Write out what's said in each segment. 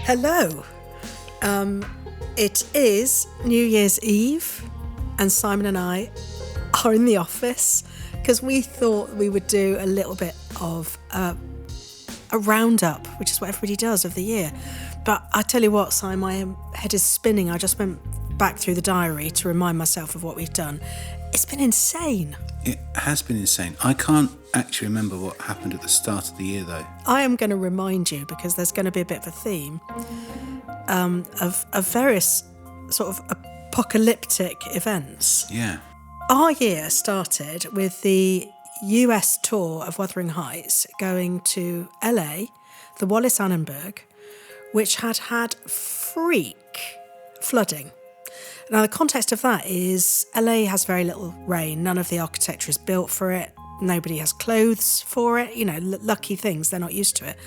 Hello. It is New Year's Eve, and Simon and I are in the office because we thought we would do a little bit of a roundup, which is what everybody does of the year. But I tell you what, Simon, my head is spinning. I just went back through the diary to remind myself of what we've done. It's been insane. It has been insane. I can't actually remember what happened at the start of the year, though. I am going to remind you, because there's going to be a bit of a theme of various sort of apocalyptic events. Yeah. Our year started with the US tour of Wuthering Heights going to LA, the Wallis Annenberg, which had freak flooding. Now, the context of that is LA has very little rain. None of the architecture is built for it. Nobody has clothes for it. You know, lucky things, they're not used to it.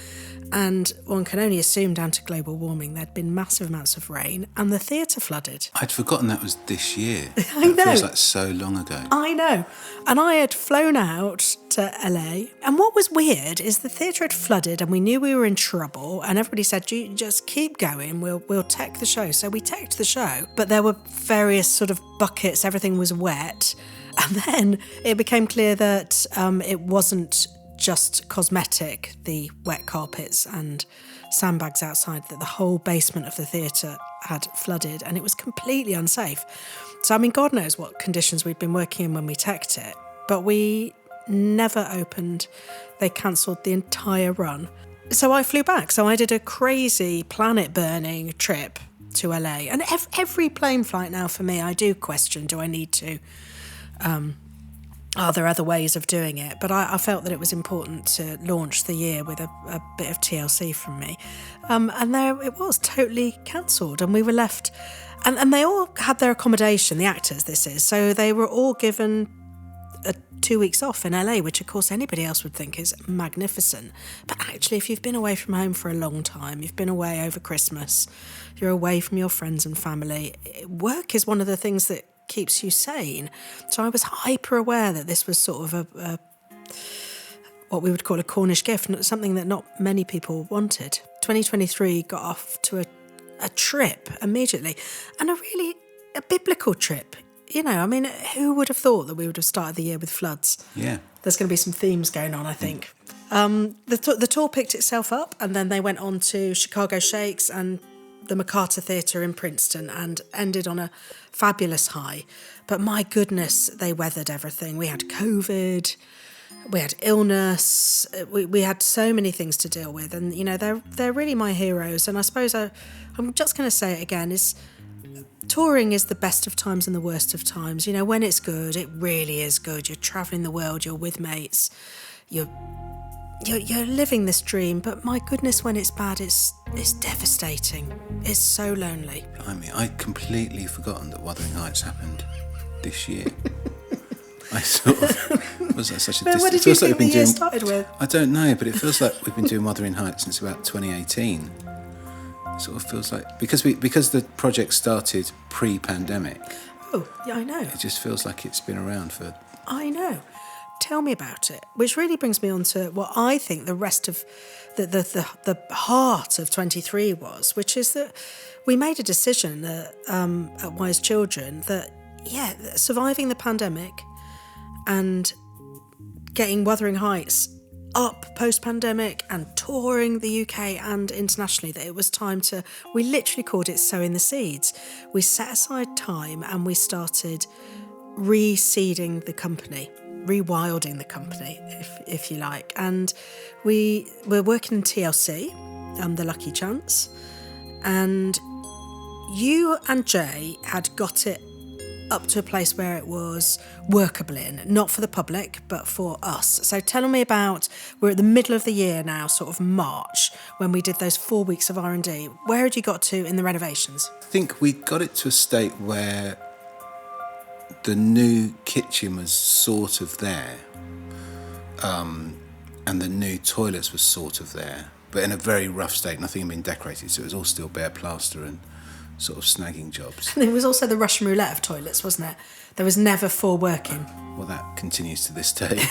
And one can only assume down to global warming there'd been massive amounts of rain and the theatre flooded. I'd forgotten that was this year. I know. It feels like so long ago. I know. And I had flown out to LA. And what was weird is the theatre had flooded and we knew we were in trouble. And everybody said, just keep going, we'll tech the show. So we teched the show. But there were various sort of buckets, everything was wet. And then it became clear that it wasn't just cosmetic, the wet carpets and sandbags outside, that the whole basement of the theatre had flooded and it was completely unsafe. So, I mean, God knows what conditions we'd been working in when we teched it, but we never opened. They cancelled the entire run. So I flew back. So I did a crazy planet-burning trip to LA. And every plane flight now for me, I do question, do I need to? Are there other ways of doing it? But I felt that it was important to launch the year with a bit of TLC from me. And there it was, totally cancelled. And we were left... And they all had their accommodation, the actors this is. So they were all given 2 weeks off in LA, which of course anybody else would think is magnificent. But actually, if you've been away from home for a long time, you've been away over Christmas, you're away from your friends and family, work is one of the things that keeps you sane. So I was hyper aware that this was sort of a what we would call a Cornish gift, something that not many people wanted. 2023 got off to a trip immediately, and a biblical trip. You know, I mean, who would have thought that we would have started the year with floods? Yeah. There's going to be some themes going on, I think. The tour picked itself up, and then they went on to Chicago Shakes and the MacArthur Theatre in Princeton and ended on a fabulous high. But my goodness, they weathered everything. We had COVID, we had illness, we had so many things to deal with. And, you know, they're really my heroes. And I suppose I'm just going to say it again, is touring is the best of times and the worst of times. You know, when it's good, it really is good. You're travelling the world, you're with mates, you're living this dream, but my goodness, when it's bad, it's devastating. It's so lonely. I mean, I'd completely forgotten that Wuthering Heights happened this year. I sort of was that such a distance. What did you think the year started with? I don't know, but it feels like we've been doing Wuthering Heights since about 2018. It sort of feels like because the project started pre-pandemic. Oh, yeah, I know. It just feels like it's been around for. I know. Tell me about it, which really brings me on to what I think the rest of the heart of 23 was, which is that we made a decision at Wise Children that, surviving the pandemic and getting Wuthering Heights up post-pandemic and touring the UK and internationally, that it was time to, we literally called it sowing the seeds. We set aside time and we started reseeding the company, rewilding the company, if you like. And we were working in TLC, The Lucky Chance, and you and Jay had got it up to a place where it was workable in, not for the public, but for us. So tell me about, we're at the middle of the year now, sort of March, when we did those 4 weeks of R&D. Where had you got to in the renovations? I think we got it to a state where the new kitchen was sort of there, and the new toilets were sort of there, but in a very rough state. Nothing had been decorated, so it was all still bare plaster and sort of snagging jobs. And there was also the Russian roulette of toilets, wasn't it? There was never 4 working. Well, that continues to this day.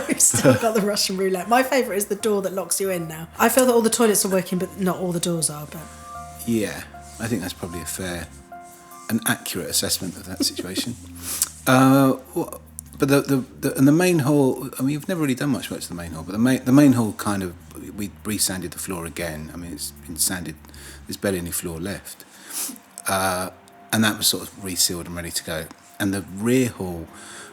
We've still got the Russian roulette. My favourite is the door that locks you in now. I feel that all the toilets are working, but not all the doors are. But Yeah, I think that's probably a fair and accurate assessment of that situation. But the main hall, I mean, you've never really done much work to the main hall, but the main hall kind of, we re-sanded the floor again. I mean, it's been sanded, there's barely any floor left. And that was sort of resealed and ready to go. And the rear hall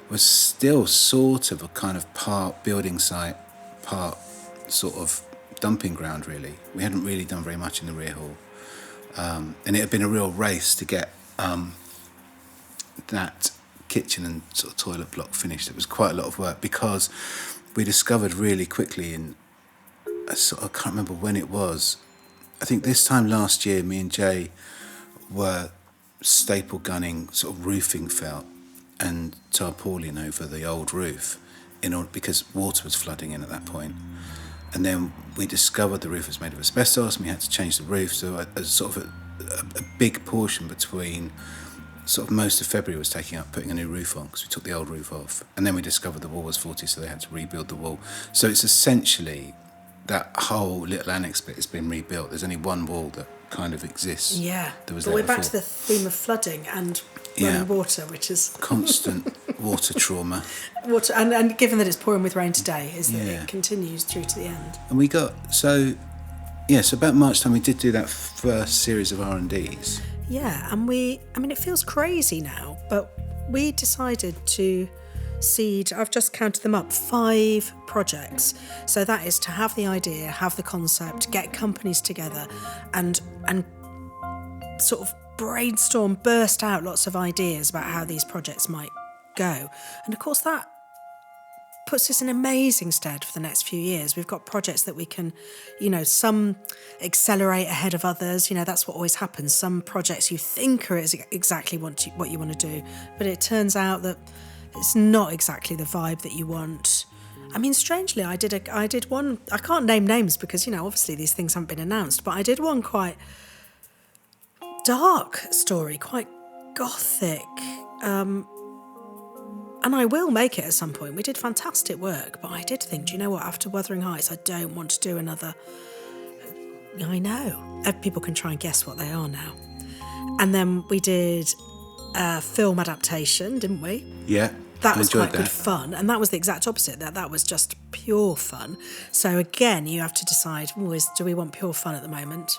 was still sort of a kind of part building site, part sort of dumping ground, really. We hadn't really done very much in the rear hall. And it had been a real race to get that kitchen and sort of toilet block finished. It was quite a lot of work because we discovered really quickly I can't remember when it was. I think this time last year, me and Jay were staple gunning sort of roofing felt and tarpaulin over the old roof because water was flooding in at that point. And then we discovered the roof was made of asbestos and we had to change the roof. So a sort of a big portion between sort of most of February was taking up putting a new roof on because we took the old roof off. And then we discovered the wall was faulty, so they had to rebuild the wall. So it's essentially that whole little annex bit has been rebuilt. There's only one wall that kind of exists. Yeah, that was but we're back to the theme of flooding and running water, which is... constant water trauma. Water, and given that it's pouring with rain today, is that it continues through to the end. And we got, so about March time we did do that first series of R&Ds. Yeah, and it feels crazy now, but we decided to seed, I've just counted them up, 5 projects. So that is to have the idea, have the concept, get companies together and sort of brainstorm, burst out lots of ideas about how these projects might go. And of course that puts us in amazing stead for the next few years. We've got projects that we can, some accelerate ahead of others. That's what always happens. Some projects you think are exactly what you want to do, but it turns out that it's not exactly the vibe that you want. I mean, strangely, I did one, I can't name names because, obviously these things haven't been announced, but I did one quite dark story, quite gothic, and I will make it at some point. We did fantastic work, but I did think, do you know what, after Wuthering Heights, I don't want to do another. I know. People can try and guess what they are now. And then we did a film adaptation, didn't we? Yeah. That was quite good fun. And that was the exact opposite. That was just pure fun. So again, you have to decide, do we want pure fun at the moment?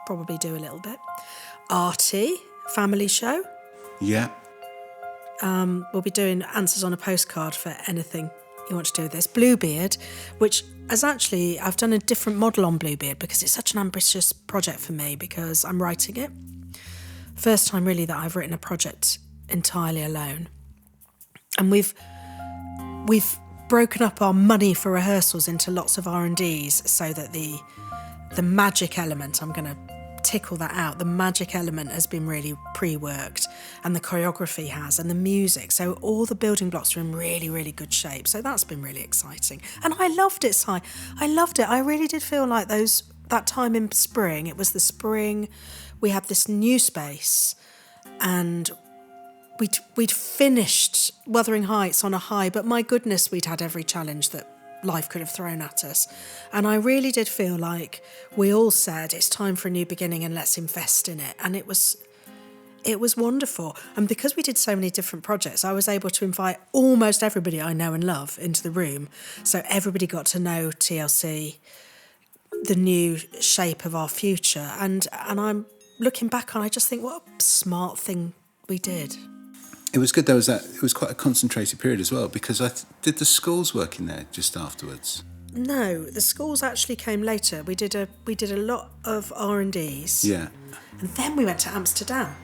Probably do a little bit. Arty, family show. Yeah. We'll be doing answers on a postcard for anything you want to do with this. Bluebeard, which has actually, I've done a different model on Bluebeard because it's such an ambitious project for me because I'm writing it. First time really that I've written a project entirely alone. And we've broken up our money for rehearsals into lots of R&Ds so that the magic element, I'm going to tickle that out, the magic element has been really pre-worked and the choreography has and the music. So all the building blocks are in really, really good shape. So that's been really exciting. And I loved it, Si. I loved it. I really did feel like that time in spring, it was the spring, we had this new space and we'd finished Wuthering Heights on a high, but my goodness, we'd had every challenge that life could have thrown at us. And I really did feel like we all said, it's time for a new beginning and let's invest in it. And it was wonderful. And because we did so many different projects, I was able to invite almost everybody I know and love into the room. So everybody got to know TLC, the new shape of our future. And I'm looking back on, I just think, what a smart thing we did. It was good. It was quite a concentrated period as well because did the schools work in there just afterwards? No, the schools actually came later. We did a lot of R&Ds. Yeah. And then we went to Amsterdam.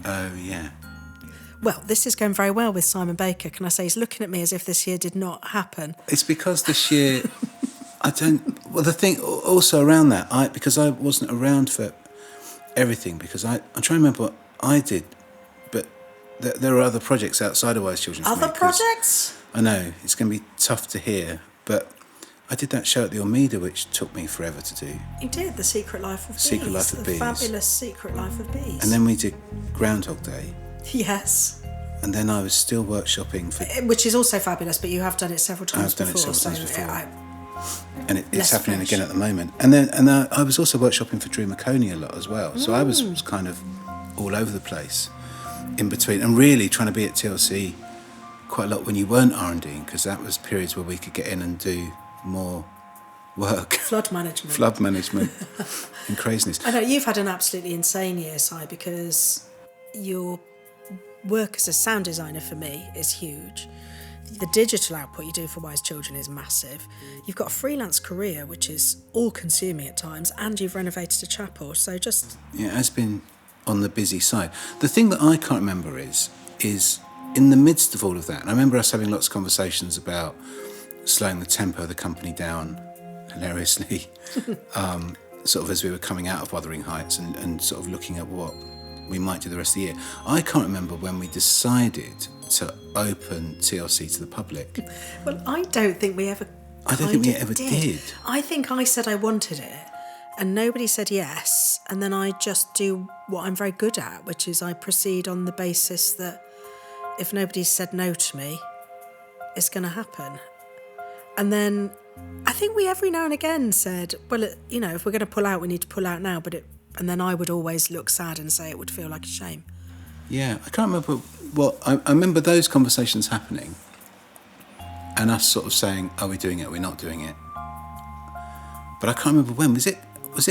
Oh yeah. Well, this is going very well with Simon Baker. Can I say he's looking at me as if this year did not happen? It's because this year the thing also around that, because I wasn't around for everything because I'm trying to remember what I did. There are other projects outside of Wise Children's. Other projects? I know, it's going to be tough to hear, but I did that show at the Almeida, which took me forever to do. You did, The Secret Life of Bees. Secret Life of Bees. The fabulous Secret Life of Bees. And then we did Groundhog Day. Yes. And then I was still workshopping for... Which is also fabulous, but you have done it several times before. I've done it several times before. And it's Less happening fresh. again at the moment. And I was also workshopping for Drew McConey a lot as well. So I was kind of all over the place in between, and really trying to be at TLC quite a lot when you weren't R&D, because that was periods where we could get in and do more work. Flood management. Flood management and craziness. I know you've had an absolutely insane year, Si, because your work as a sound designer for me is huge. The digital output you do for Wise Children is massive. You've got a freelance career, which is all-consuming at times, and you've renovated a chapel. So just... Yeah, it has been on the busy side. The thing that I can't remember is in the midst of all of that, and I remember us having lots of conversations about slowing the tempo of the company down hilariously, sort of as we were coming out of Wuthering Heights and sort of looking at what we might do the rest of the year. I can't remember when we decided to open TLC to the public. Well, I don't think we ever... I don't think we ever did. I think I said I wanted it, and nobody said yes, and then I just do what I'm very good at, which is I proceed on the basis that if nobody said no to me, it's going to happen. And then I think we every now and again said, well, if we're going to pull out, we need to pull out now, and then I would always look sad and say it would feel like a shame. Yeah, I can't remember I remember those conversations happening and us sort of saying, are we doing it, are we not doing it? But I can't remember when. Was it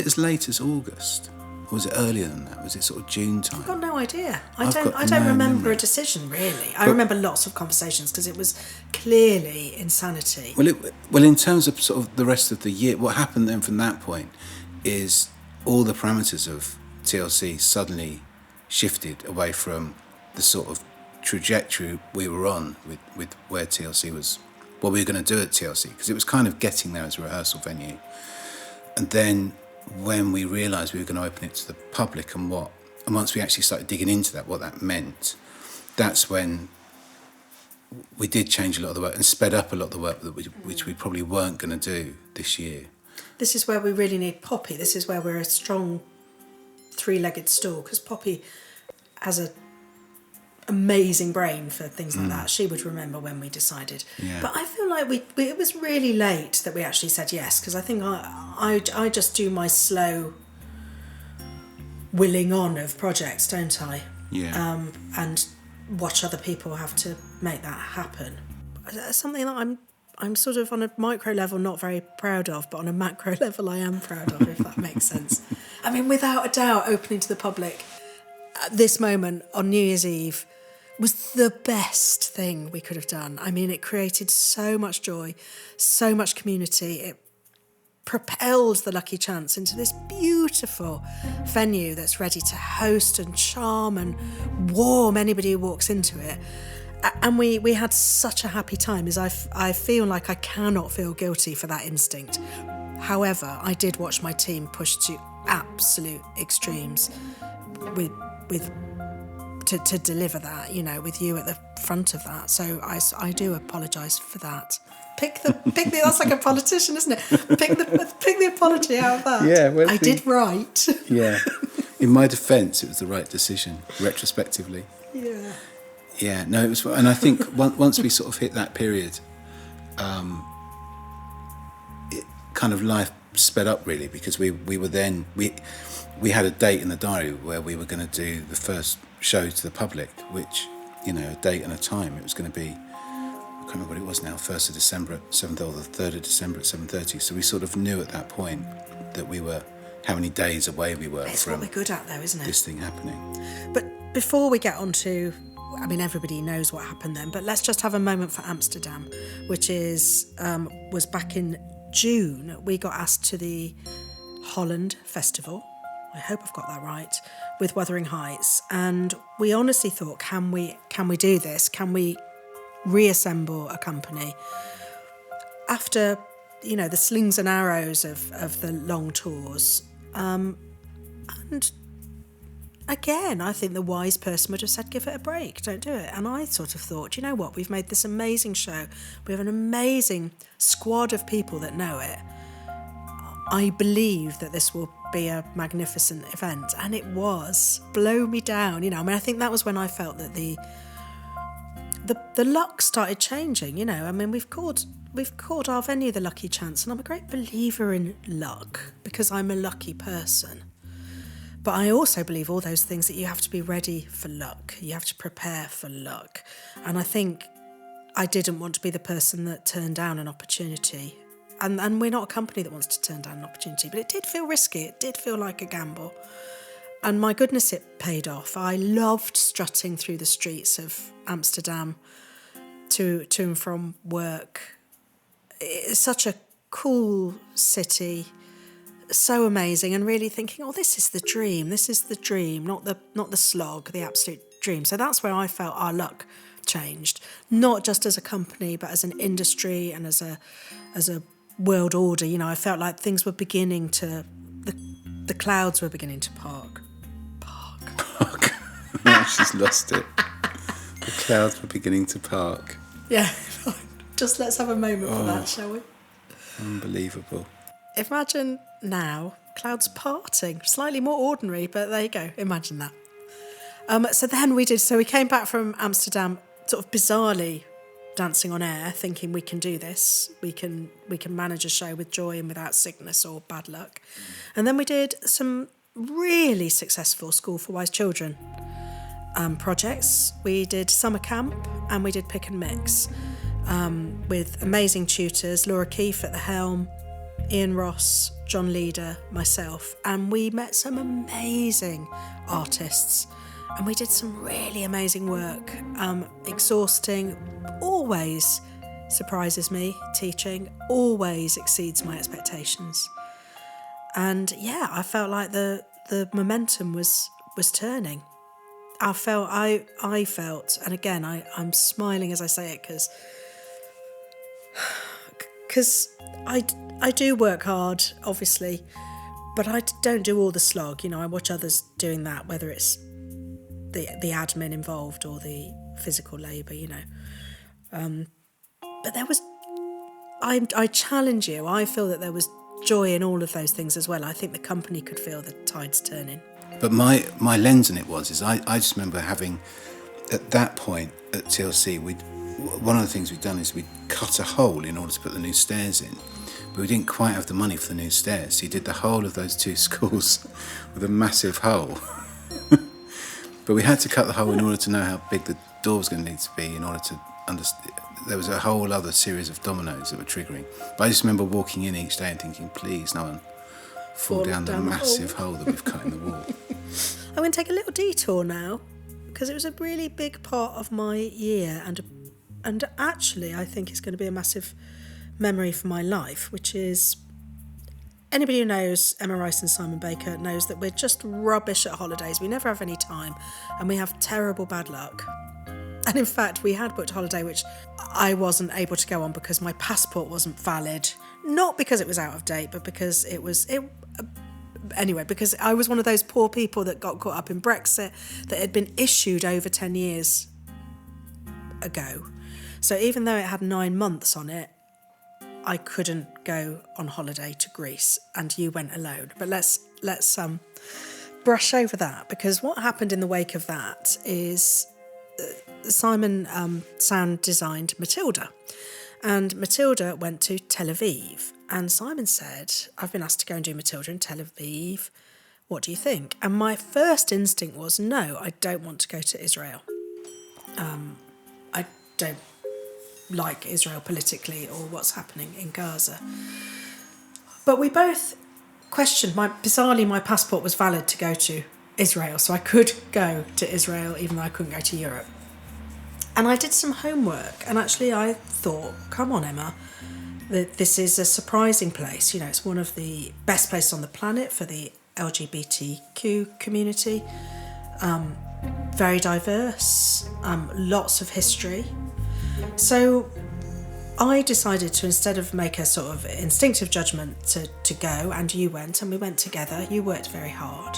as late as August? Or was it earlier than that? Was it sort of June time? I've got no idea. I've I got don't no remember memory. a decision, really. I remember lots of conversations because it was clearly insanity. Well, in terms of sort of the rest of the year, what happened then from that point is all the parameters of TLC suddenly shifted away from the sort of trajectory we were on with where TLC was, what we were going to do at TLC, because it was kind of getting there as a rehearsal venue. And then when we realised we were going to open it to the public and once we actually started digging into that, what that meant, that's when we did change a lot of the work and sped up a lot of the work which we probably weren't going to do this year. This is where we really need Poppy. This is where we're a strong three-legged stool, because Poppy has an amazing brain for things like that. She would remember when we decided. Yeah. But I feel like it was really late that we actually said yes, because I think I just do my slow willing on of projects, don't I? Yeah. And watch other people have to make that happen. Something that I'm sort of on a micro level not very proud of, but on a macro level I am proud of, if that makes sense. I mean, without a doubt, opening to the public at this moment on New Year's Eve was the best thing we could have done. I mean, it created so much joy, so much community. It propelled the Lucky Chance into this beautiful venue that's ready to host and charm and warm anybody who walks into it. And we had such a happy time, as I feel like I cannot feel guilty for that instinct. However, I did watch my team push to absolute extremes to deliver that, with you at the front of that. So I do apologise for that. Pick the that's like a politician, isn't it? Pick the apology out of that. Yeah, I did right. Yeah. In my defence, it was the right decision, retrospectively. Yeah. Yeah, no, it was, and I think once we sort of hit that period, it kind of life sped up really, because we were then we had a date in the diary where we were going to do the first show to the public, which a date and a time. It was going to be, I can't remember what it was now, 1st of December at 7th or the 3rd of December at 7:30. So we sort of knew at that point that we were how many days away we were It's from what we're good at, though, isn't it? this thing happening. But before we get on to, I mean, everybody knows what happened then, but let's just have a moment for Amsterdam, which was back in June. We got asked to the Holland Festival. I hope I've got that right, with Wuthering Heights. And we honestly thought, can we do this? Can we reassemble a company? After, the slings and arrows of the long tours. And again, I think the wise person would have said, give it a break, don't do it. And I sort of thought, you know what, we've made this amazing show. We have an amazing squad of people that know it. I believe that this will be a magnificent event. And it was. Blow me down. I think that was when I felt that the the luck started changing. I mean, we've called our venue the Lucky Chance, and I'm a great believer in luck because I'm a lucky person. But I also believe all those things, that you have to be ready for luck. You have to prepare for luck. And I think I didn't want to be the person that turned down an opportunity. And we're not a company that wants to turn down an opportunity, but it did feel risky. It did feel like a gamble. And my goodness, it paid off. I loved strutting through the streets of Amsterdam to and from work. It's such a cool city, so amazing, and really thinking, this is the dream. This is the dream, not the slog, the absolute dream. So that's where I felt our luck changed, not just as a company, but as an industry and as a world order. I felt like things were beginning to, the clouds were beginning to park. Now she's lost it. The clouds were beginning to park. Yeah, just let's have a moment for that, shall we? Unbelievable. Imagine now clouds parting, slightly more ordinary, but there you go. Imagine that. So we came back from Amsterdam, sort of bizarrely dancing on air, thinking we can do this. We can manage a show with joy and without sickness or bad luck. And then we did some really successful School for Wise Children projects. We did summer camp and we did pick and mix with amazing tutors, Laura Keefe at the helm, Ian Ross, John Leader, myself, and we met some amazing artists and we did some really amazing work. Exhausting, always surprises me. Teaching always exceeds my expectations. And yeah, I felt like the momentum was turning. I felt, and again, I'm smiling as I say it because I do work hard, obviously, but I don't do all the slog. I watch others doing that, whether it's the admin involved or the physical labour, But there was, I challenge you, I feel that there was joy in all of those things as well. I think the company could feel the tides turning. But my lens in it is I just remember having, at that point at TLC, one of the things we'd done is we'd cut a hole in order to put the new stairs in. But we didn't quite have the money for the new stairs. So you did the whole of those two schools with a massive hole. But we had to cut the hole in order to know how big the door was going to need to be in order to understand. There was a whole other series of dominoes that were triggering. But I just remember walking in each day and thinking, please, no one fall down the massive hole that we've cut in the wall. I'm going to take a little detour now because it was a really big part of my year and actually I think it's going to be a massive memory for my life, which is anybody who knows Emma Rice and Simon Baker knows that we're just rubbish at holidays. We never have any time and we have terrible bad luck. And in fact, we had booked a holiday which I wasn't able to go on because my passport wasn't valid. Not because it was out of date, but because because I was one of those poor people that got caught up in Brexit that had been issued over 10 years ago. So even though it had 9 months on it, I couldn't go on holiday to Greece, and you went alone. But let's brush over that, because what happened in the wake of that is Simon sound designed Matilda, and Matilda went to Tel Aviv, and Simon said, I've been asked to go and do Matilda in Tel Aviv, what do you think? And my first instinct was, no, I don't want to go to Israel. I don't like Israel politically or what's happening in Gaza. But we both questioned, bizarrely my passport was valid to go to Israel, so I could go to Israel even though I couldn't go to Europe. And I did some homework, and actually I thought, come on, Emma, this is a surprising place. It's one of the best places on the planet for the LGBTQ community. Very diverse, lots of history. So I decided to, instead of make a sort of instinctive judgment to go, and you went, and we went together. You worked very hard.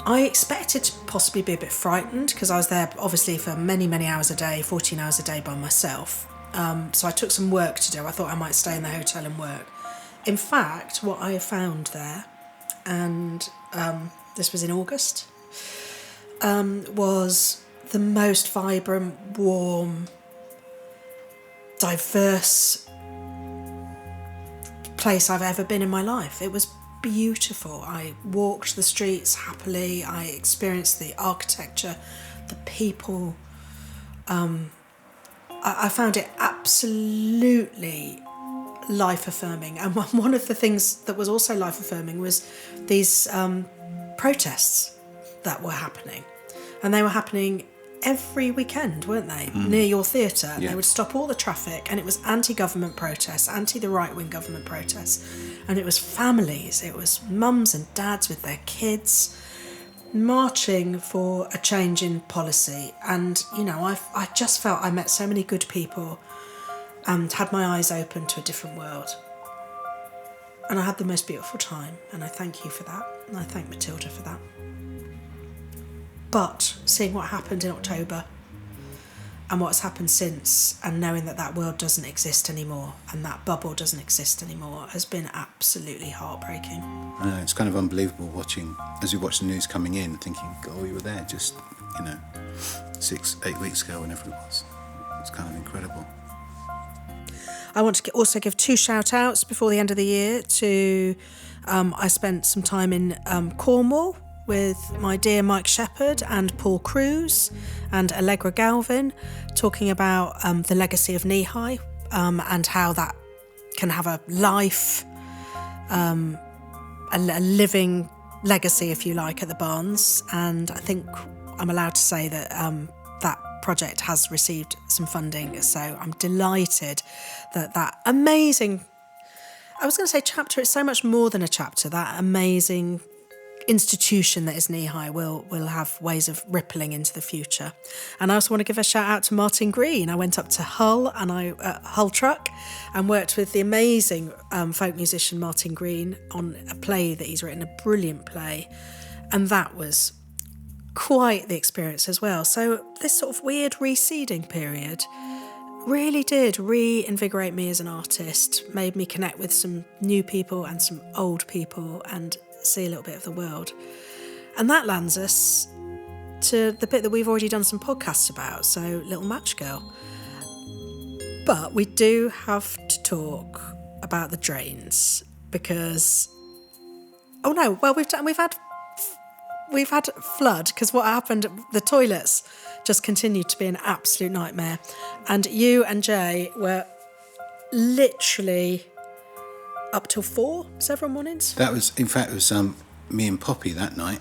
I expected to possibly be a bit frightened because I was there obviously for many, many hours a day, 14 hours a day by myself. So I took some work to do. I thought I might stay in the hotel and work. In fact, what I found there, and this was in August, was the most vibrant, warm, diverse place I've ever been in my life. It was beautiful. I walked the streets happily. I experienced the architecture, the people. I found it absolutely life-affirming. And one of the things that was also life-affirming was these protests that were happening. And they were happening every weekend, weren't they? Near your theatre. Yeah. They would stop all the traffic, and it was anti-government protests, the right-wing government protests. And it was families, it was mums and dads with their kids marching for a change in policy. And, you know, I just felt I met so many good people and had my eyes open to a different world. And I had the most beautiful time, and I thank you for that. And I thank Matilda for that. But seeing what happened in October and what's happened since, and knowing that that world doesn't exist anymore and that bubble doesn't exist anymore, has been absolutely heartbreaking. I know, it's kind of unbelievable watching, as we watch the news coming in, thinking, oh, you were there just, 6-8 weeks ago, whenever it was. It's kind of incredible. I want to also give 2 shout-outs before the end of the year to... I spent some time in Cornwall with my dear Mike Shepherd and Paul Cruz and Allegra Galvin, talking about the legacy of Knee High and how that can have a life, a living legacy, if you like, at the Barns. And I think I'm allowed to say that that project has received some funding. So I'm delighted that amazing, I was going to say chapter, it's so much more than a chapter, that amazing institution that is Knee High will have ways of rippling into the future. And I also want to give a shout out to Martin Green. I went up to Hull and Hull Truck and worked with the amazing folk musician Martin Green on a play that he's written, a brilliant play, and that was quite the experience as well. So this sort of weird reseeding period really did reinvigorate me as an artist, made me connect with some new people and some old people and see a little bit of the world. And that lands us to the bit that we've already done some podcasts about, so Little Matchgirl. But we do have to talk about the drains, because we've had flood, because what happened, the toilets just continued to be an absolute nightmare, and you and Jay were literally up till 4 several mornings. That was, in fact, it was me and Poppy that night.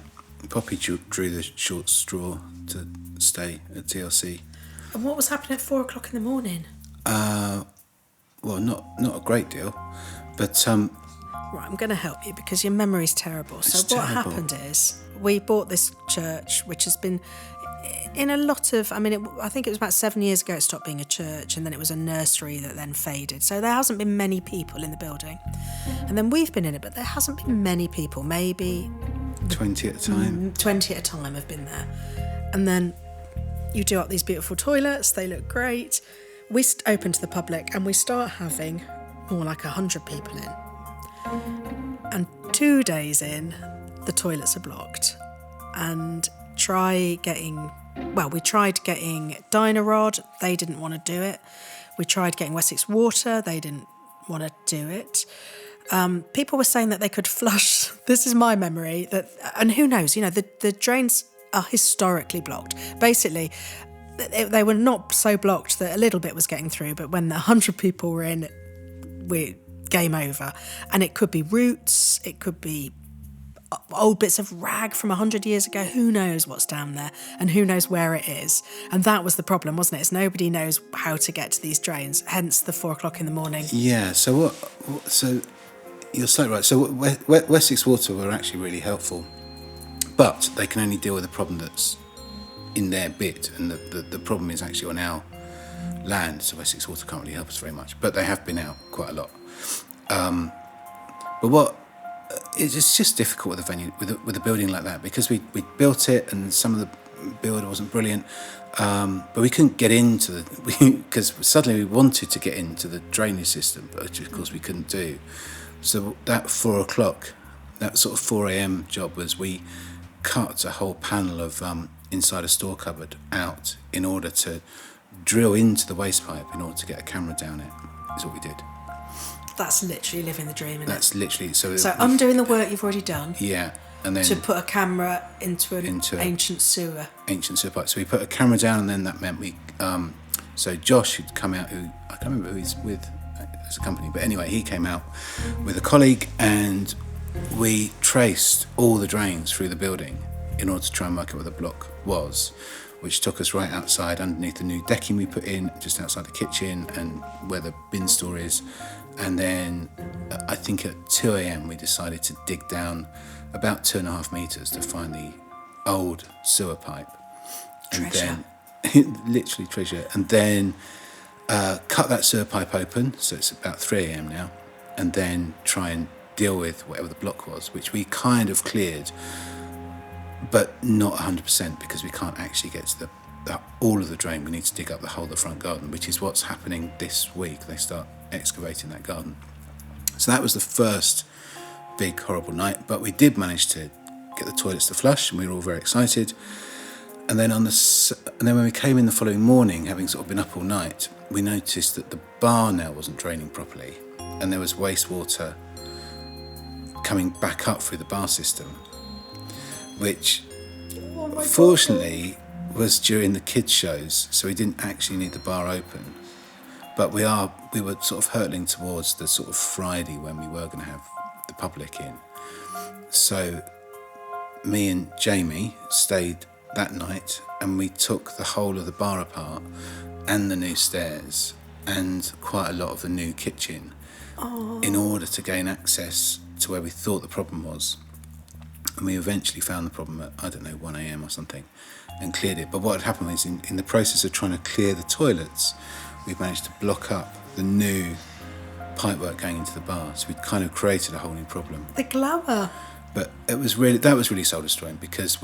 Poppy drew the short straw to stay at TLC. And what was happening at 4 o'clock in the morning? Well, not a great deal, but right, I'm going to help you because your memory's terrible. So what terrible. happened is we bought this church, which has been in a lot of, I think it was about 7 years ago it stopped being a church, and then it was a nursery that then faded. So there hasn't been many people in the building. And then we've been in it, but there hasn't been many people, maybe 20 at a time. 20 at a time have been there. And then you do up these beautiful toilets, they look great. We open to the public and we start having more like 100 people in. And 2 days in, the toilets are blocked. And we tried getting Dynarod, they didn't want to do it. We tried getting Wessex Water, they didn't want to do it. People were saying that they could flush, this is my memory, and who knows, the drains are historically blocked. Basically, they were not so blocked that a little bit was getting through, but when the 100 people were in, game over. And it could be roots, it could be old bits of rag from 100 years ago. Who knows what's down there and who knows where it is. And that was the problem, wasn't it? It's nobody knows how to get to these drains, hence the 4 o'clock in the morning. Yeah, so you're slightly right. So Wessex Water were actually really helpful, but they can only deal with the problem that's in their bit, and the problem is actually on our land, so Wessex Water can't really help us very much, but they have been out quite a lot. But it's just difficult with a venue, with a building like that, because we built it and some of the build wasn't brilliant, but we couldn't get into because suddenly we wanted to get into the drainage system, but of course we couldn't do. So that 4 o'clock, that sort of 4 a.m. job was we cut a whole panel of inside a store cupboard out in order to drill into the waste pipe in order to get a camera down it, is what we did. That's literally living the dream, isn't That's it? literally... So undoing the work you've already done. Yeah. And then to put a camera into ancient sewer. Ancient sewer pipe. So we put a camera down, and then that meant we... so Josh, who'd come out, who I can't remember who he's with as a company, but anyway, he came out with a colleague, and we traced all the drains through the building in order to try and work out where the block was, which took us right outside underneath the new decking we put in, just outside the kitchen, and where the bin store is. And then I think at 2 a.m. we decided to dig down about 2.5 meters to find the old sewer pipe. Treasure. And then, literally treasure. And then cut that sewer pipe open, so it's about 3 a.m. now, and then try and deal with whatever the block was, which we kind of cleared, but not 100% because we can't actually get to all of the drain. We need to dig up the whole of the front garden, which is what's happening this week. They start excavating that garden. So that was the first big horrible night, but we did manage to get the toilets to flush, and we were all very excited. And then when we came in the following morning, having sort of been up all night, we noticed that the bar now wasn't draining properly, and there was wastewater coming back up through the bar system, which fortunately was during the kids' shows, so we didn't actually need the bar open. But we were sort of hurtling towards the sort of Friday when we were going to have the public in. So me and Jamie stayed that night, and we took the whole of the bar apart and the new stairs and quite a lot of the new kitchen in order to gain access to where we thought the problem was. And we eventually found the problem at, 1 a.m. or something, and cleared it. But what had happened was in the process of trying to clear the toilets, we managed to block up the new pipework going into the bar. So we'd kind of created a whole new problem. The glamour. But that was really soul destroying, because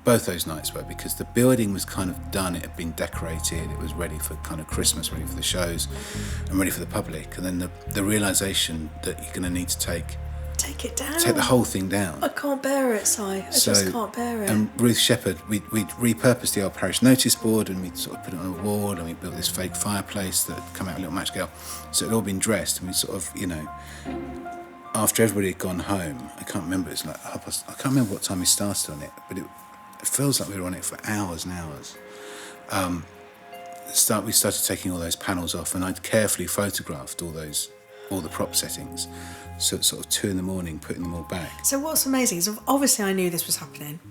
both those nights were, because the building was kind of done, it had been decorated, it was ready for kind of Christmas, ready for the shows and ready for the public. And then the realisation that you're going to need to take it down. Take the whole thing down. I can't bear it, Si. I just can't bear it. And Ruth Shepherd, we'd repurposed the old parish notice board, and we'd sort of put it on a wall, and we built this fake fireplace that had come out of Little Matchgirl. So it had all been dressed, and we sort of, after everybody had gone home, I can't remember, it's like I can't remember what time we started on it, but it feels like we were on it for hours and hours. We started taking all those panels off, and I'd carefully photographed all the prop settings. So at sort of 2 a.m, putting them all back. So what's amazing is, obviously I knew this was happening,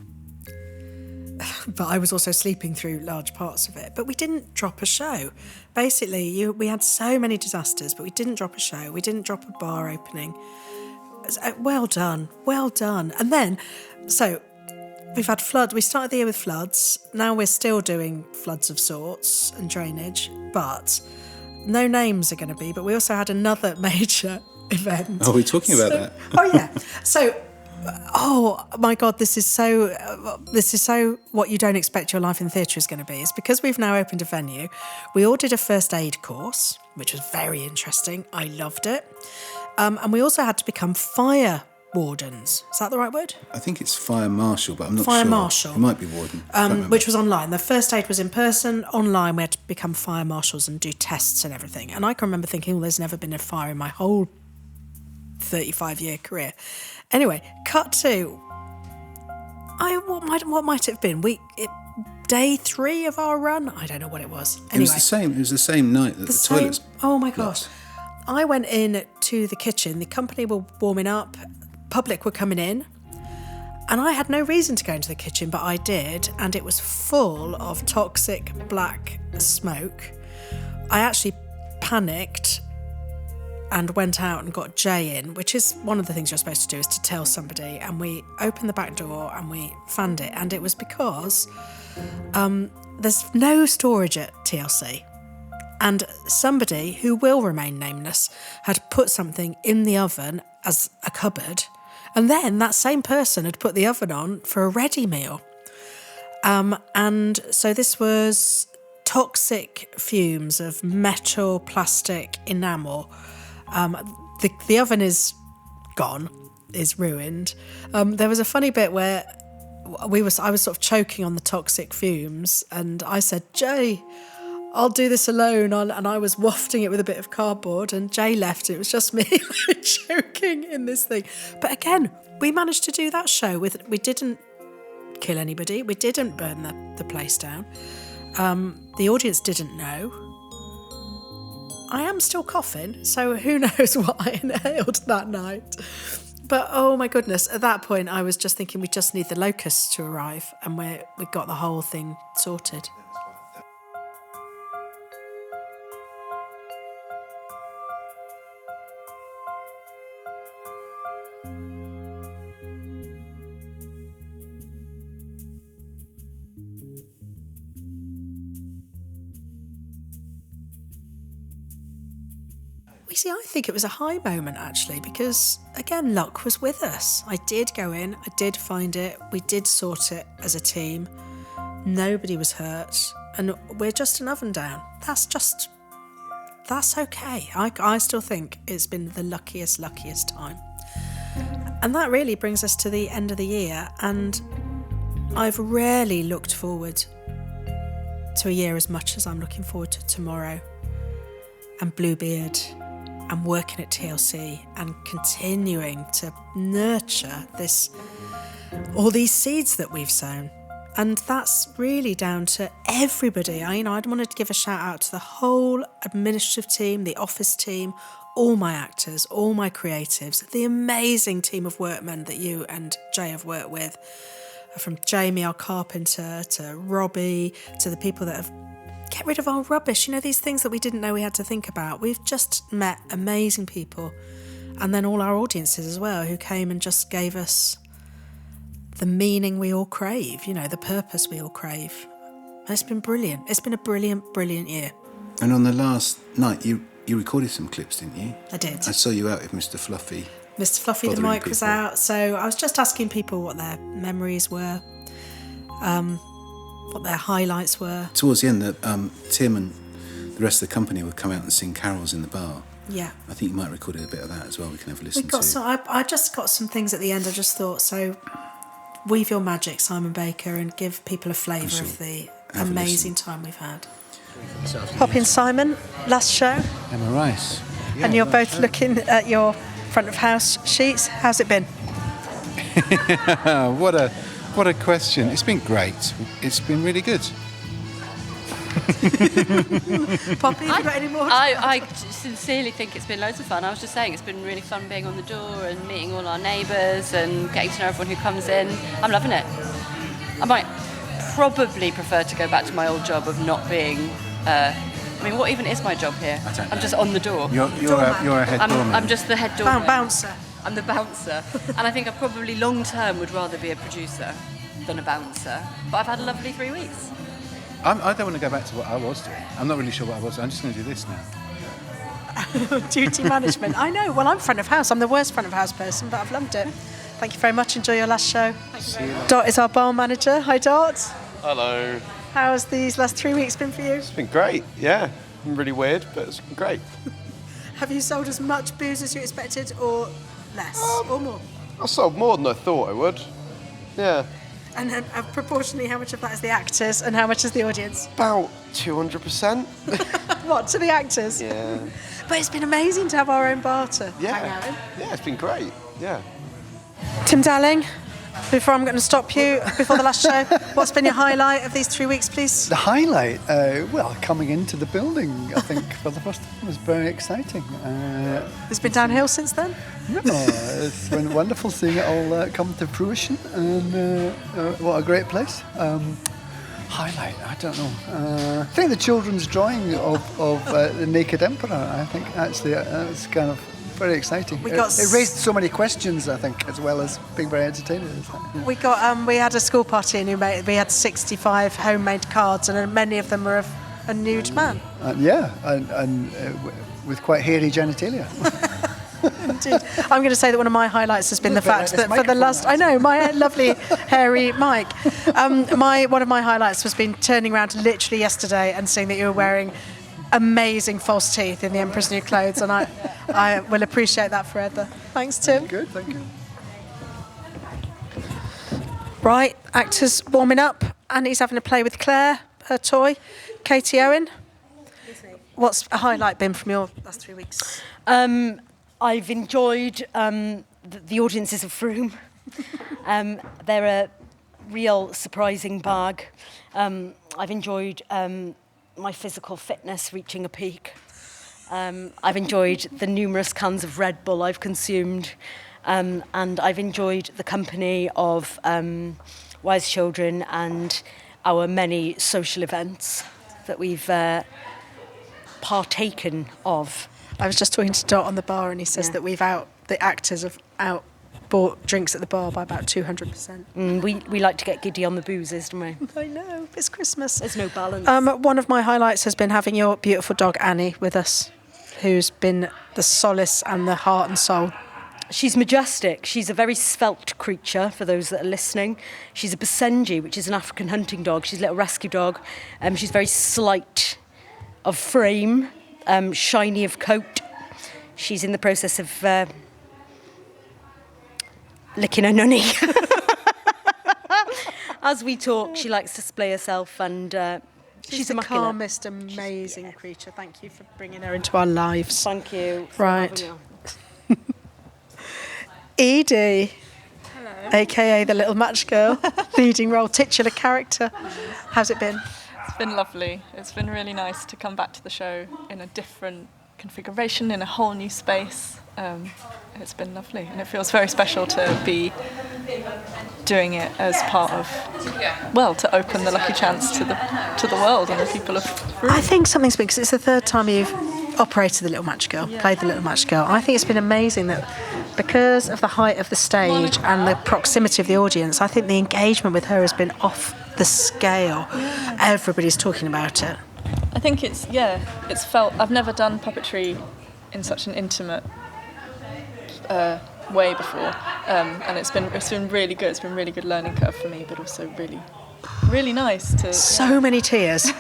but I was also sleeping through large parts of it. But we didn't drop a show. Basically, we had so many disasters, but we didn't drop a show. We didn't drop a bar opening. Well done. And then, so we've had floods. We started the year with floods. Now we're still doing floods of sorts and drainage, but no names are going to be. But we also had another major event. Oh, we're talking about that. Oh yeah. So, oh my God, this is so what you don't expect your life in theatre is going to be. It's because we've now opened a venue. We all did a first aid course, which was very interesting. I loved it. And we also had to become fire wardens. Is that the right word? I think it's fire marshal, but I'm not sure. Fire marshal. It might be warden. Which was online. The first aid was in person. Online, we had to become fire marshals and do tests and everything. And I can remember thinking, well, there's never been a fire in my whole 35-year career. Anyway, cut to what might it have been? Day 3 of our run. I don't know what it was. Anyway, it was the same night that the toilets. Oh my gosh! I went in to the kitchen. The company were warming up. Public were coming in, and I had no reason to go into the kitchen, but I did, and it was full of toxic black smoke. I actually panicked and went out and got Jay in, which is one of the things you're supposed to do, is to tell somebody. And we opened the back door and we fanned it. And it was because there's no storage at TLC. And somebody, who will remain nameless, had put something in the oven as a cupboard. And then that same person had put the oven on for a ready meal. And so this was toxic fumes of metal, plastic, enamel. The oven is gone. is ruined. There was a funny bit where I was sort of choking on the toxic fumes, and I said, Jay, I'll do this alone. And I was wafting it with a bit of cardboard, and Jay left. It was just me choking in this thing. But again, we managed to do that show. We didn't kill anybody. We didn't burn the place down. The audience didn't know. I am still coughing, so who knows what I inhaled that night. But oh my goodness, at that point I was just thinking we just need the locusts to arrive, and we got the whole thing sorted. You see, I think it was a high moment actually, because again, luck was with us. I did go in, I did find it, we did sort it as a team. Nobody was hurt, and we're just an oven down. That's okay. I still think it's been the luckiest time. And that really brings us to the end of the year, and I've rarely looked forward to a year as much as I'm looking forward to tomorrow, and Bluebeard, and working at TLC, and continuing to nurture all these seeds that we've sown. And that's really down to everybody. I'd want to give a shout out to the whole administrative team, the office team, all my actors, all my creatives, the amazing team of workmen that you and Jay have worked with, from Jamie, our carpenter, to Robbie, to the people that have get rid of our rubbish, these things that we didn't know we had to think about. We've just met amazing people, and then all our audiences as well, who came and just gave us the meaning we all crave, the purpose we all crave. And it's been brilliant. It's been a brilliant year. And on the last night, you recorded some clips, didn't you? I did. I saw you out with Mr. Fluffy. Mr. Fluffy, the mic was out, so I was just asking people what their memories were, what their highlights were. Towards the end, Tim and the rest of the company would come out and sing carols in the bar. Yeah. I think you might have recorded a bit of that as well. We can have a listen to. I just got some things at the end. I just thought, so weave your magic, Simon Baker, and give people a flavour of the amazing time we've had. Pop in, Simon. Last show. Emma Rice. Yeah, and you're both looking at your front of house sheets. How's it been? What a question. It's been great. It's been really good. Poppy, have you got any more? I sincerely think it's been loads of fun. I was just saying, it's been really fun being on the door and meeting all our neighbours and getting to know everyone who comes in. I'm loving it. I might probably prefer to go back to my old job of not being... what even is my job here? I'm just on the door. You're a head doorman. I'm just the head doorman. Bouncer. I'm the bouncer. And I think I probably long-term would rather be a producer than a bouncer. But I've had a lovely 3 weeks. I don't want to go back to what I was doing. I'm not really sure what I was doing. I'm just going to do this now. Duty management. I know. Well, I'm front of house. I'm the worst front of house person, but I've loved it. Thank you very much. Enjoy your last show. Thank you. Dot is our bar manager. Hi, Dot. Hello. How's these last 3 weeks been for you? It's been great, yeah. Really weird, but it's been great. Have you sold as much booze as you expected, or less, or more? I sold more than I thought I would. Yeah. And proportionally, how much of that is the actors and how much is the audience? About 200%. What, to the actors? Yeah. But it's been amazing to have our own bar to hang out in. Yeah, it's been great, yeah. Tim Dowling, before I'm going to stop you, before the last show, what's been your highlight of these 3 weeks, please? The highlight? Coming into the building, I think, for the first time was very exciting. It's been downhill since then? No, it's been wonderful seeing it all come to fruition, and what a great place. Highlight? I don't know. I think the children's drawing of the Naked Emperor, I think actually that's kind of very exciting. It raised so many questions, I think, as well as being very entertaining. We had a school party and we had 65 homemade cards, and many of them were of a nude man. And with quite hairy genitalia. Indeed. I'm going to say that one of my highlights has been the fact that for the last... I know, my lovely hairy mic. One of my highlights was been turning around literally yesterday and seeing that you were wearing amazing false teeth in the Emperor's New Clothes, and I will appreciate that forever. Thanks, Tim. Good, thank you. Right, actors warming up. Annie's having a play with Claire, her toy. Katie Owen, what's a highlight been from your last 3 weeks? I've enjoyed the audiences of Froome. They're a real surprising bag. I've enjoyed my physical fitness reaching a peak. I've enjoyed the numerous cans of Red Bull I've consumed. And I've enjoyed the company of Wise Children and our many social events that we've partaken of. I was just talking to Dot on the bar, and he says that the actors have bought drinks at the bar by about 200%. We like to get giddy on the boozes, don't we? I know, it's Christmas. There's no balance. One of my highlights has been having your beautiful dog Annie with us, who's been the solace and the heart and soul. She's majestic. She's a very svelte creature, for those that are listening. She's a Basenji, which is an African hunting dog. She's a little rescue dog. She's very slight of frame, shiny of coat. She's in the process of licking her nunny. As we talk, she likes to splay herself, and she's the immaculate. calmest, amazing creature. Thank you for bringing her into our lives. Thank you. Right. Edie, aka the Little Matchgirl, leading role, titular character. How's it been? It's been lovely. It's been really nice to come back to the show in a different configuration, in a whole new space. It's been lovely, and it feels very special to be doing it as part of, to open the Lucky Chance to the world and the people of Froome. I think something's been, because it's the third time you've operated the Little Matchgirl, played the Little Matchgirl. I think it's been amazing that because of the height of the stage and the proximity of the audience, I think the engagement with her has been off the scale. Everybody's talking about it. I think it's felt, I've never done puppetry in such an intimate way before, and it's been really good. It's been a really good learning curve for me, but also really, really nice to... So many tears.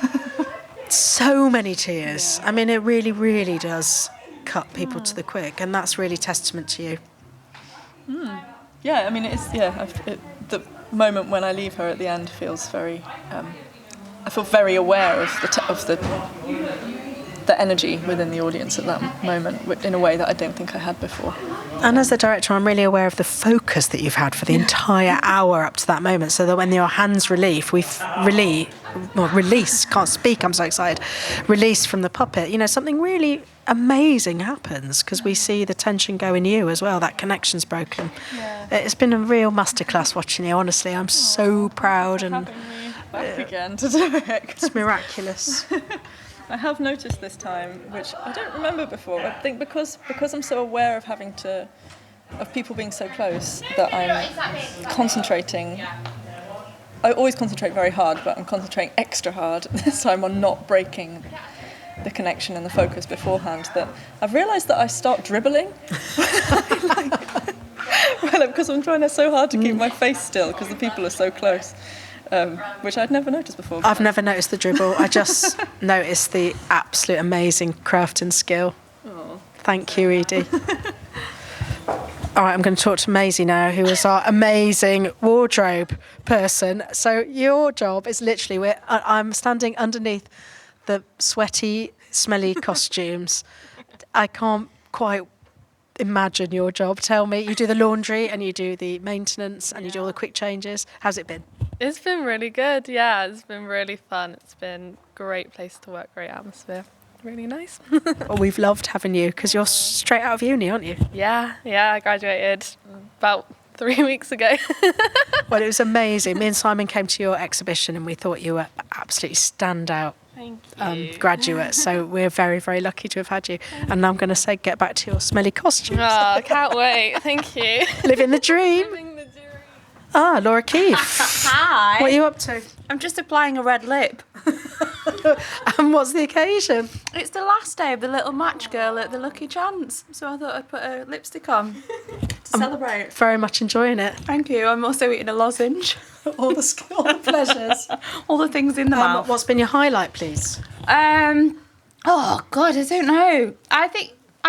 So many tears. I mean, it really, really does cut people to the quick, and that's really testament to you. Yeah, I mean, the moment when I leave her at the end feels very... I feel very aware of the energy within the audience at that moment, in a way that I don't think I had before. And as the director, I'm really aware of the focus that you've had for the entire hour up to that moment, so that when your hands release, can't speak, I'm so excited, release from the puppet, something really amazing happens, because we see the tension go in you as well, that connection's broken. Yeah. It's been a real masterclass watching you, honestly. I'm so proud. And back again to do it. It's miraculous. I have noticed this time, which I don't remember before. I think because I'm so aware of people being so close, that I'm concentrating. I always concentrate very hard, but I'm concentrating extra hard this time on not breaking the connection and the focus beforehand. That I've realised that I start dribbling. Because I'm trying so hard to keep my face still, because the people are so close. Which I'd never noticed before. I've never noticed the dribble. I just noticed the absolute amazing craft and skill. Oh. Thank you, Edie. All right, I'm going to talk to Maisie now, who is our amazing wardrobe person. So your job is literally, I'm standing underneath the sweaty, smelly costumes. I can't quite imagine your job. Tell me, you do the laundry and you do the maintenance and you do all the quick changes. How's it been? It's been really good, yeah. It's been really fun. It's been a great place to work, great atmosphere. Really nice. Well, we've loved having you, because you're straight out of uni, aren't you? Yeah, I graduated about 3 weeks ago. Well, it was amazing. Me and Simon came to your exhibition and we thought you were absolutely standout. Thank you. Graduate, so we're very, very lucky to have had you. And now I'm going to say, get back to your smelly costumes. Oh, I can't wait. Thank you. Living the dream. Ah, Laura Keefe. Hi. What are you up to? I'm just applying a red lip. And what's the occasion? It's the last day of the Little Matchgirl at the Lucky Chance, so I thought I'd put a lipstick on to celebrate. Very much enjoying it. Thank you. I'm also eating a lozenge. All the pleasures. All the things in the mouth. What's been your highlight, please? Oh God, I don't know. I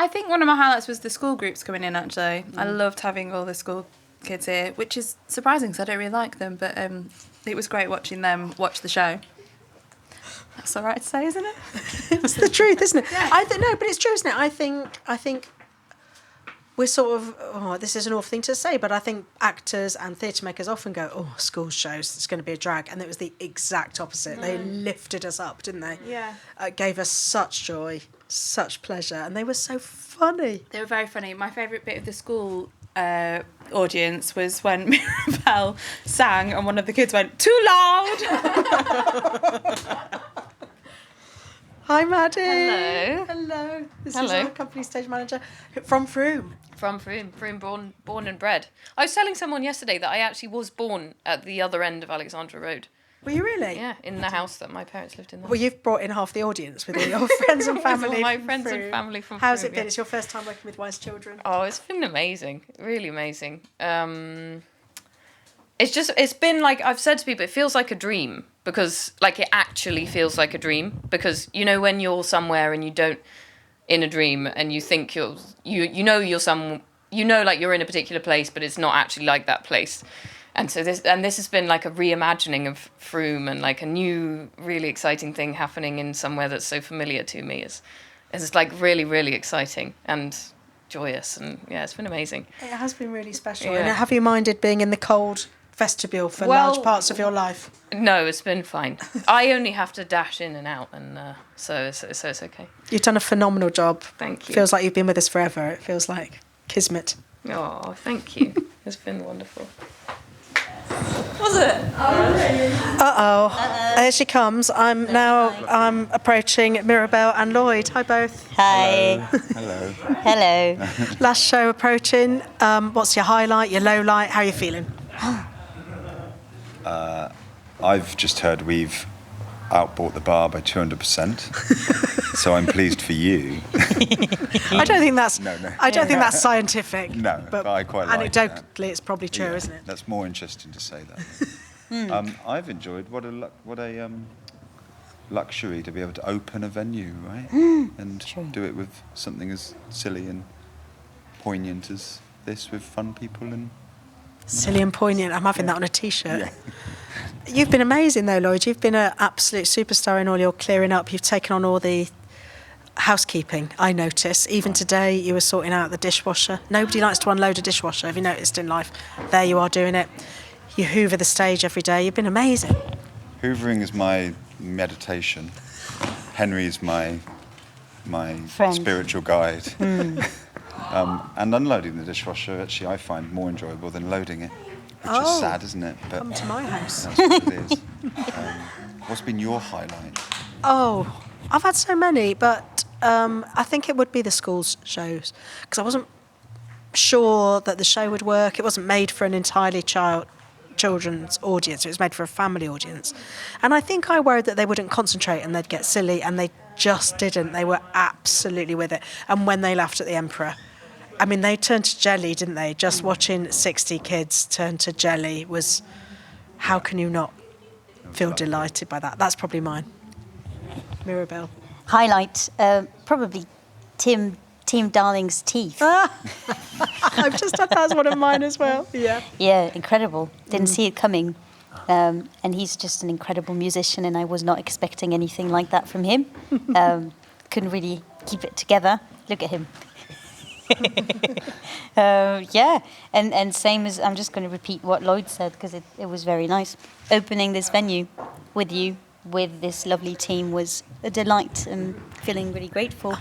think one of my highlights was the school groups coming in. Actually, I loved having all the school kids here, which is surprising because I don't really like them, but it was great watching them watch the show. That's all right to say, isn't it? It's the truth, isn't it? Yeah. No, but it's true, isn't it? I think we're sort of, this is an awful thing to say, but I think actors and theatre makers often go, school shows, it's going to be a drag. And it was the exact opposite. They lifted us up, didn't they? Yeah. Gave us such joy, such pleasure, and they were so funny. They were very funny. My favourite bit of the school audience was when Mirabelle sang and one of the kids went, "Too loud!" Hi, Maddie. Hello. Hello. This Hello. is our company stage manager from Frome. From Frome, born and bred. I was telling someone yesterday that I actually was born at the other end of Alexandra Road. Were you really? Yeah, in the house that my parents lived in. Well, you've brought in half the audience with all your friends and family. With all my from friends and Frome. family from How's Frome, it been? yeah. It's your first time working with Wise Children. Oh, it's been amazing. Really amazing. It's been like, I've said to people, it feels like a dream, because like it actually feels like a dream, because you know when you're somewhere and you don't, in a dream, and you think you're like you're in a particular place, but it's not actually like that place. And so this has been like a reimagining of Frome, and like a new, really exciting thing happening in somewhere that's so familiar to me. It's like really, really exciting and joyous, and yeah, it's been amazing. It has been really special. Yeah. And have you minded being in the cold vestibule for large parts of your life? No, it's been fine. I only have to dash in and out, and so it's okay. You've done a phenomenal job. Thank you. Feels like you've been with us forever. It feels like kismet. Oh, thank you. It's been wonderful. Was it? There she comes. I'm approaching Mirabelle and Lloyd. Hi both. Hi. Hello. Hello. Last show approaching. What's your highlight, your low light? How are you feeling? I've just heard we've outbought the bar by 200%. So I'm pleased for you. I don't think that's. No. I don't think that's scientific. No, but I quite like anecdotally, that. it's probably true, isn't it? That's more interesting to say that. I've enjoyed what a luxury to be able to open a venue, right? And do it with something as silly and poignant as this, with fun people and. Silly and poignant. I'm having that on a T-shirt. Yeah. You've been amazing though, Lloyd. You've been an absolute superstar in all your clearing up. You've taken on all the housekeeping, I notice. Even today you were sorting out the dishwasher. Nobody likes to unload a dishwasher, have you noticed in life? There you are doing it. You hoover the stage every day. You've been amazing. Hoovering is my meditation. Henry's my Friend. spiritual guide. And unloading the dishwasher, actually, I find more enjoyable than loading it, which is sad, isn't it? But Come to my house. that's what it is. What's been your highlight? Oh, I've had so many, but I think it would be the schools shows, because I wasn't sure that the show would work. It wasn't made for an entirely children's audience. It was made for a family audience. And I think I worried that they wouldn't concentrate and they'd get silly, and they just didn't. They were absolutely with it. And when they laughed at the Emperor, I mean, they turned to jelly, didn't they? Just watching 60 kids turn to jelly was, how can you not feel delighted by that? That's probably mine. Mirabelle. Highlight, probably Team Darling's teeth. I've just had that as one of mine as well. Yeah. Yeah, incredible. Didn't see it coming. And he's just an incredible musician, and I was not expecting anything like that from him. Couldn't really keep it together. Look at him. Yeah, and same as, I'm just going to repeat what Lloyd said, because it was very nice. Opening this venue with you, with this lovely team, was a delight, and feeling really grateful.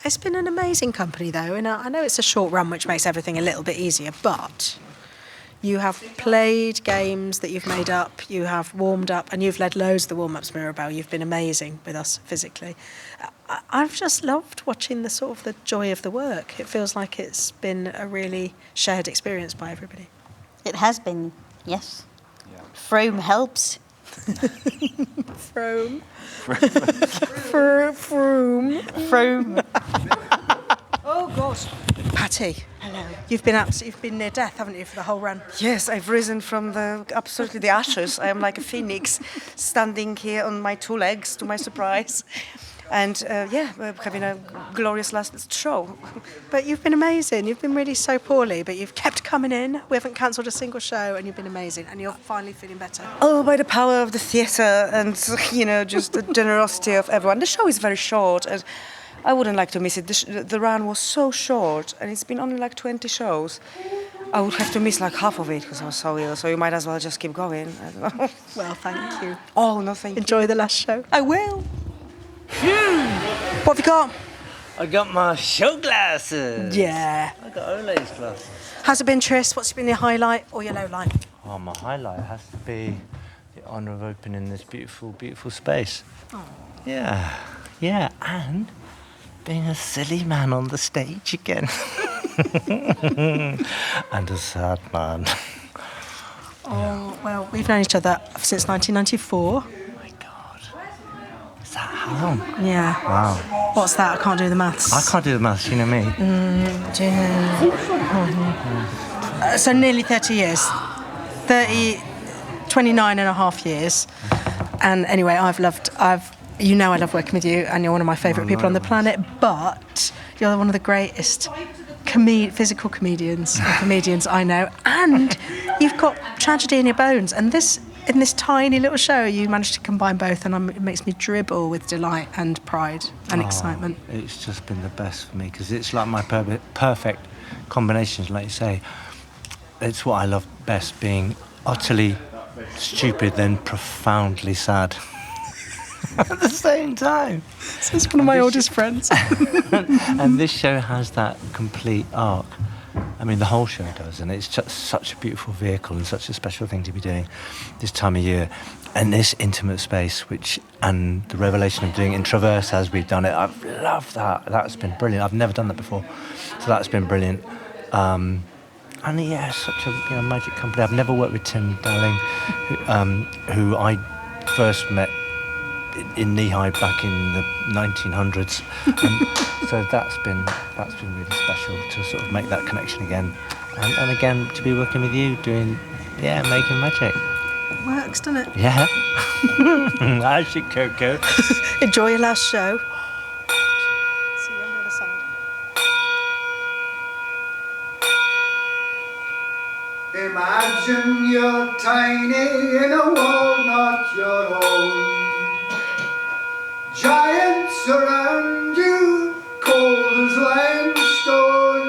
It's been an amazing company, though, and I know it's a short run, which makes everything a little bit easier, but you have played games that you've made up, you have warmed up, and you've led loads of the warm-ups, Mirabelle. You've been amazing with us physically. I've just loved watching the sort of the joy of the work. It feels like it's been a really shared experience by everybody. It has been, yes. Yeah. Frome helps. Frome. Frome. Oh, God. Patty. Hello. You've been near death, haven't you, for the whole run? Yes, I've risen from absolutely the ashes. I am like a phoenix, standing here on my two legs, to my surprise. and we're having a glorious last show. But you've been amazing. You've been really so poorly, but you've kept coming in. We haven't cancelled a single show, and you've been amazing. And you're finally feeling better. Oh, by the power of the theatre and, just the generosity of everyone. The show is very short, and I wouldn't like to miss it. The run was so short, and it's been only like 20 shows. I would have to miss like half of it because I was so ill, so you might as well just keep going. I don't know. Well, thank you. Oh, no, thank you. Enjoy the last show. I will. What have you got? I got my show glasses. Yeah. I got Olay's glasses. How's it been, Tris? What's been your highlight or your low light? Oh, my highlight has to be the honour of opening this beautiful, beautiful space. Oh. Yeah, and being a silly man on the stage again. And a sad man. Oh, well, we've known each other since 1994. Is that how long? Yeah. Wow. What's that? I can't do the maths. I can't do the maths, you know me. So nearly 30 years. 29 and a half years. And anyway, I love working with you, and you're one of my favourite people on the planet, but you're one of the greatest physical comedians I know, and you've got tragedy in your bones, and in this tiny little show you managed to combine both, and it makes me dribble with delight and pride and excitement. It's just been the best for me because it's like my perfect combinations, like you say. It's what I love best, being utterly stupid then profoundly sad at the same time. So it's one of my oldest friends. And this show has that complete arc. I mean, the whole show does, and it's just such a beautiful vehicle and such a special thing to be doing this time of year. And this intimate space, and the revelation of doing it in Traverse as we've done it, I've loved that. That's been brilliant. I've never done that before, so that's been brilliant. And yeah, such a magic company. I've never worked with Tim Dowling, who I first met in knee high back in the 1900s, and so that's been really special to sort of make that connection again, and again to be working with you, making magic. It works, doesn't it? Yeah. How's your Coco? Enjoy your last show. See you on the other side. Imagine you're tiny in a world not your own. Giants around you, cold as limestone.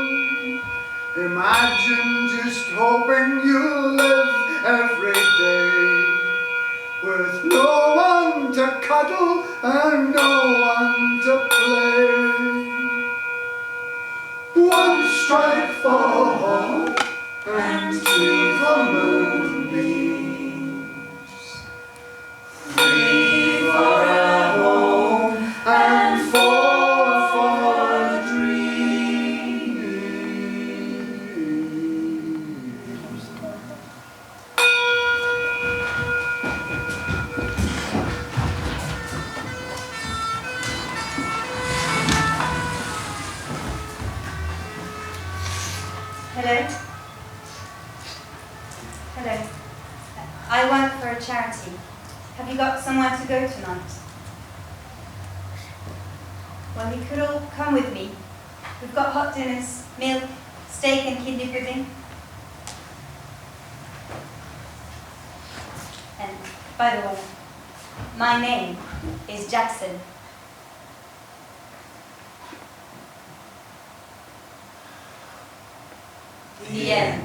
Imagine just hoping you'll live every day with no one to cuddle and no one to play. One strike for hope and two for moonbeams, three for a home, and four for dreams. Hello? Hello. I work for a charity. Have you got somewhere to go tonight? Well, you could all come with me. We've got hot dinners, milk, steak and kidney pudding. And, by the way, my name is Jackson. The end.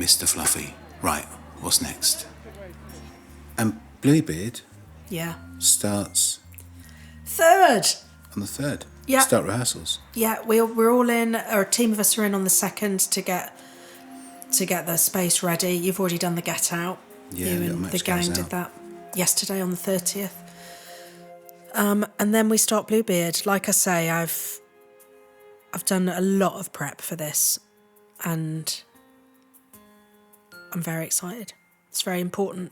Mr. Fluffy. Right, what's next? And Bluebeard Yeah. starts 3rd. on the 3rd. Yeah. Start rehearsals. Yeah, we're all in, or a team of us are in on the 2nd to get the space ready. You've already done the get out. Yeah, you Little and the Matchgirl's gang did out. that yesterday on the 30th. And then we start Bluebeard. Like I say, I've done a lot of prep for this, and I'm very excited. It's very important.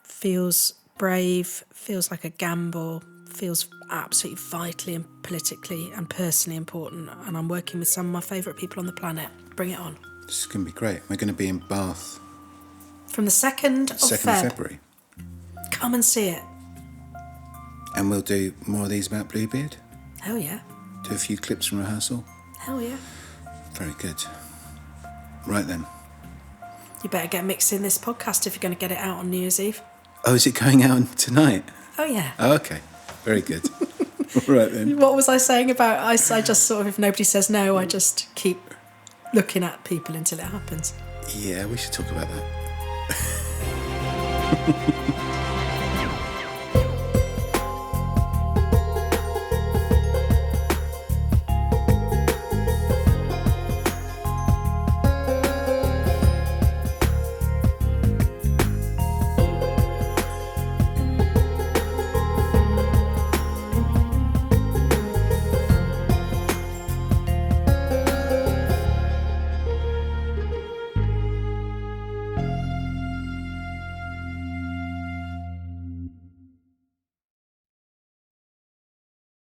Feels brave, feels like a gamble, feels absolutely vitally and politically and personally important. And I'm working with some of my favourite people on the planet. Bring it on. This is going to be great. We're going to be in Bath From the 2nd of 2nd of Feb. February. Come and see it. And we'll do more of these about Bluebeard. Hell yeah. Do a few clips from rehearsal. Hell yeah. Very good. Right then. You better get mixing this podcast if you're going to get it out on New Year's Eve. Oh, is it going out tonight? Oh yeah. Oh, okay. Very good. All right then. What was I saying about I just sort of, if nobody says no, I just keep looking at people until it happens. Yeah, we should talk about that.